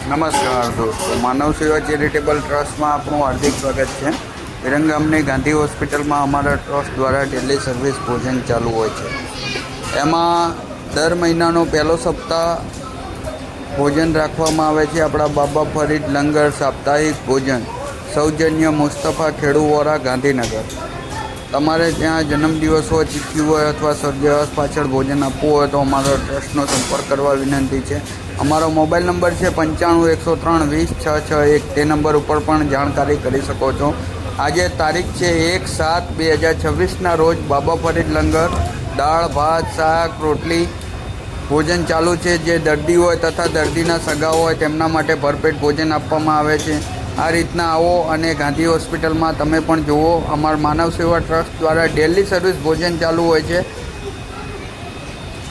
નમસ્કાર દોસ્તો, માનવ સેવા ચેરિટેબલ ટ્રસ્ટમાં આપનું હાર્દિક સ્વાગત છે। વિરંગામની ગાંધી હોસ્પિટલમાં અમારા ટ્રસ્ટ દ્વારા ડેલી સર્વિસ ભોજન ચાલુ હોય છે। એમાં દર મહિનાનો પહેલો સપ્તાહ ભોજન રાખવામાં આવે છે। આપણા બાબા ફરીદ લંગર સાપ્તાહિક ભોજન સૌજન્ય મુસ્તફા ખેડુવોરા ગાંધીનગર। તમારે ત્યાં જન્મદિવસ હોય, તિથિ હોય અથવા સ્વર્ગવાસ પાછળ ભોજન આપવું હોય તો અમારા ટ્રસ્ટનો સંપર્ક કરવા વિનંતી છે। અમારો મોબાઈલ નંબર છે 95 103 20 661। તે નંબર ઉપર પણ જાણકારી કરી શકો છો। આજે તારીખ છે 1/7/2026ના રોજ બાબા ફરીદ લંગર દાળ ભાત શાક રોટલી ભોજન ચાલુ છે। જે દર્દી હોય તથા દર્દીના સગા હોય તેમના માટે ભરપેટ ભોજન આપવામાં આવે છે। આ રીતના આવો અને ગાંધી હોસ્પિટલમાં તમે પણ જુઓ। અમારા માનવ સેવા ટ્રસ્ટ દ્વારા ડેલી સર્વિસ ભોજન ચાલુ હોય છે।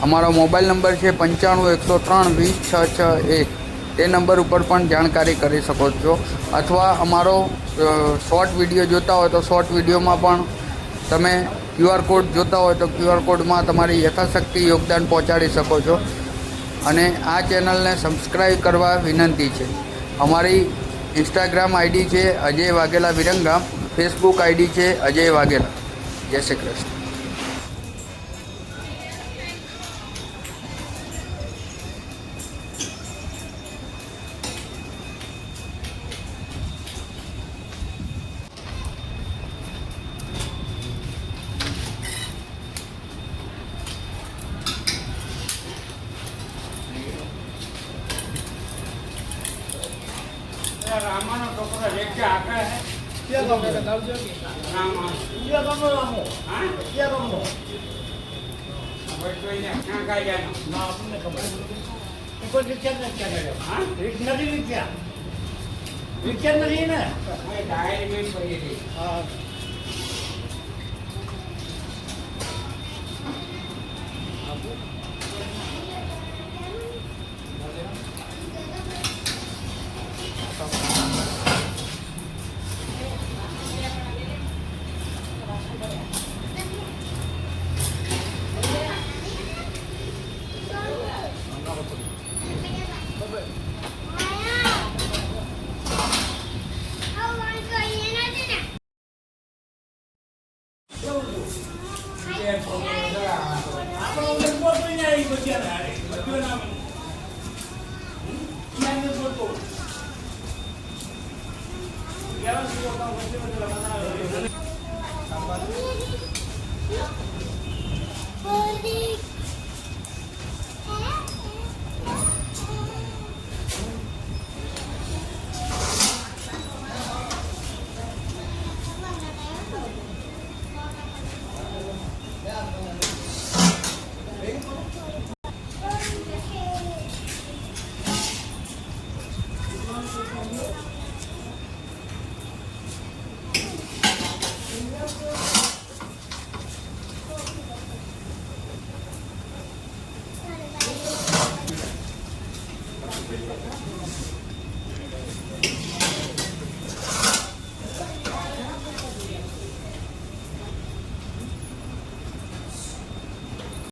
અમારો મોબાઈલ નંબર છે 95 103 20 661। તે નંબર ઉપર પણ જાણકારી કરી શકો છો અથવા અમારો શોર્ટ વિડીયો જોતા હોય તો શોર્ટ વિડીયોમાં પણ તમે QR કોડ જોતા હોય તો QR કોડમાં તમારી યથાશક્તિ યોગદાન પહોંચાડી શકો છો। અને આ ચેનલને સબસ્ક્રાઈબ કરવા વિનંતી છે। અમારી ઇન્સ્ટાગ્રામ આઈડી છે અજય વાઘેલા વિરંગામ, ફેસબુક આઈડી છે અજય વાઘેલા। જય શ્રી કૃષ્ણ। रामानो टोकरा लेके आका है क्या काम है दाऊजो की रामा क्या काम है रामो हां क्या काम है अब तो ये कहां का जाना ना आपने खबर ऊपर रिक्शा में क्या करे हां रिक्शा नहीं क्या रिक्शा नहीं ना मैं डायरी में पड़ी थी हां